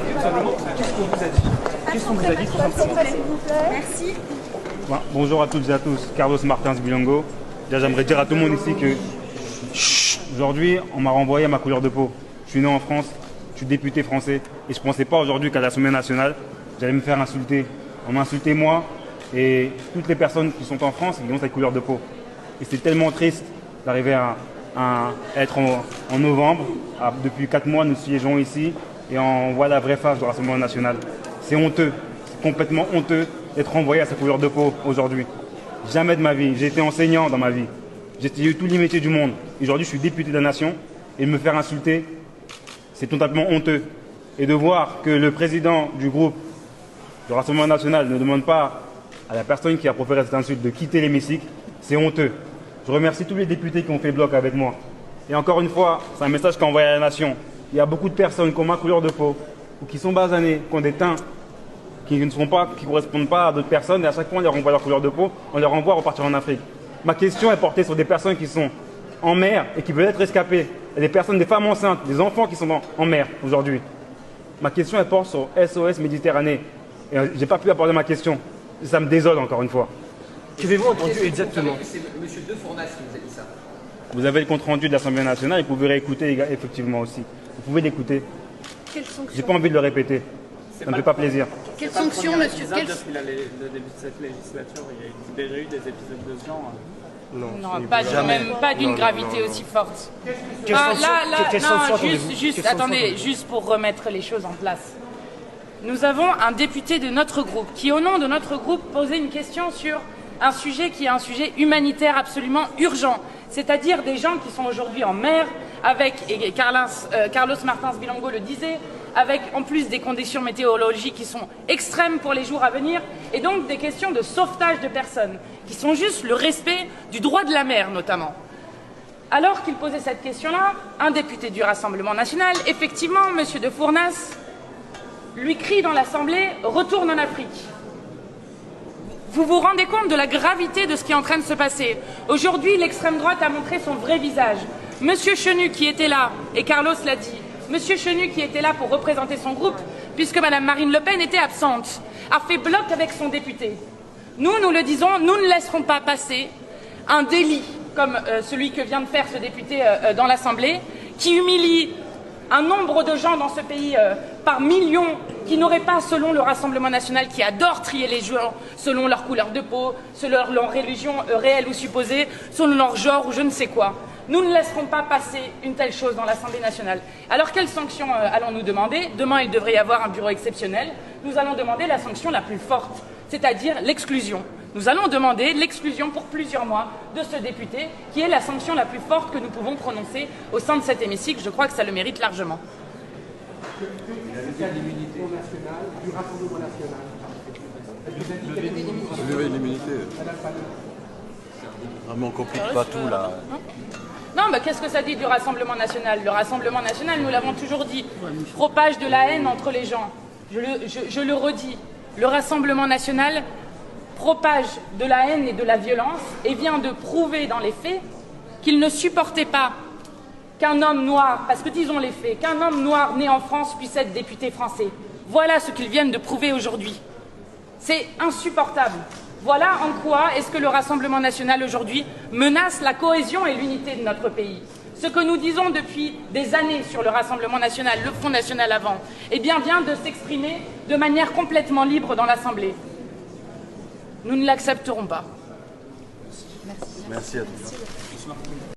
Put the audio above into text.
tout simplement, qu'est-ce qu'on vous a dit? Qu'est-ce qu'on vous a dit tout simplement? Merci. Bon, bonjour à toutes et à tous, Carlos Martins Bilongo. Déjà, j'aimerais dire à tout le monde ici que aujourd'hui, on m'a renvoyé à ma couleur de peau. Je suis né en France, je suis député français et je ne pensais pas aujourd'hui qu'à l'Assemblée nationale, j'allais me faire insulter. On m'a insulté moi et toutes les personnes qui sont en France et qui ont cette couleur de peau. Et c'est tellement triste d'arriver à être en novembre. Depuis 4 mois, nous siégeons ici et on voit la vraie face du Rassemblement national. C'est honteux, c'est complètement honteux d'être renvoyé à sa couleur de peau aujourd'hui. Jamais de ma vie, j'ai été enseignant dans ma vie. J'ai eu tous les métiers du monde. Aujourd'hui, je suis député de la nation et de me faire insulter, c'est totalement honteux. Et de voir que le président du groupe du Rassemblement national ne demande pas à la personne qui a proféré cette insulte de quitter l'hémicycle, c'est honteux. Je remercie tous les députés qui ont fait bloc avec moi. Et encore une fois, c'est un message qu'a envoyé à la nation. Il y a beaucoup de personnes qui ont ma couleur de peau ou qui sont basanées, qui ont des teints qui ne correspondent pas à d'autres personnes et à chaque fois on leur renvoie leur couleur de peau, on leur renvoie à repartir en Afrique. Ma question est portée sur des personnes qui sont en mer et qui veulent être rescapées. Il y a des personnes, des femmes enceintes, des enfants qui sont en mer aujourd'hui. Ma question elle porte sur SOS Méditerranée. Et je n'ai pas pu aborder ma question. Ça me désole encore une fois. Qu'avez-vous entendu exactement? C'est M. De Fournas qui vous a dit ça. Vous avez le compte-rendu de l'Assemblée nationale et vous pouvez réécouter effectivement aussi. Vous pouvez l'écouter. Quelles sanctions? J'ai pas envie de le répéter. Ça ne me fait pas plaisir. Quelles sanctions, monsieur? Depuis le début de cette législature, il y a déjà eu des épisodes de ce genre. Non, pas d'une gravité aussi forte. Juste pour remettre les choses en place. Nous avons un député de notre groupe qui, au nom de notre groupe, posait une question sur un sujet qui est un sujet humanitaire absolument urgent, c'est-à-dire des gens qui sont aujourd'hui en mer, et Carlos Martins Bilongo le disait, avec en plus des conditions météorologiques qui sont extrêmes pour les jours à venir, et donc des questions de sauvetage de personnes, qui sont juste le respect du droit de la mer notamment. Alors qu'il posait cette question-là, un député du Rassemblement national, effectivement, M. De Fournas, lui crie dans l'Assemblée « Retourne en Afrique ». Vous vous rendez compte de la gravité de ce qui est en train de se passer? Aujourd'hui, l'extrême droite a montré son vrai visage. Monsieur Chenu, qui était là, et Carlos l'a dit, Monsieur Chenu, qui était là pour représenter son groupe, puisque Madame Marine Le Pen était absente, a fait bloc avec son député. Nous le disons, nous ne laisserons pas passer un délit comme celui que vient de faire ce député dans l'Assemblée, qui humilie un nombre de gens dans ce pays par millions qui n'auraient pas, selon le Rassemblement national, qui adore trier les gens selon leur couleur de peau, selon leur religion réelle ou supposée, selon leur genre ou je ne sais quoi. Nous ne laisserons pas passer une telle chose dans l'Assemblée nationale. Alors quelle sanction allons-nous demander? Demain, il devrait y avoir un bureau exceptionnel. Nous allons demander la sanction la plus forte, c'est-à-dire l'exclusion. Nous allons demander l'exclusion pour plusieurs mois de ce député, qui est la sanction la plus forte que nous pouvons prononcer au sein de cet hémicycle. Je crois que ça le mérite largement. Du Rassemblement national. Lever l'immunité. Vraiment, on complique pas tout là. Non, mais qu'est-ce que ça dit du Rassemblement national? Le Rassemblement national, nous l'avons toujours dit, propage de la haine entre les gens. Je le redis, le Rassemblement national propage de la haine et de la violence et vient de prouver dans les faits qu'il ne supportait pas qu'un homme noir, parce que disons les faits, qu'un homme noir né en France puisse être député français. Voilà ce qu'ils viennent de prouver aujourd'hui. C'est insupportable. Voilà en quoi est-ce que le Rassemblement national aujourd'hui menace la cohésion et l'unité de notre pays. Ce que nous disons depuis des années sur le Rassemblement national, le Front national avant, eh bien vient de s'exprimer de manière complètement libre dans l'Assemblée. Nous ne l'accepterons pas. Merci à tous.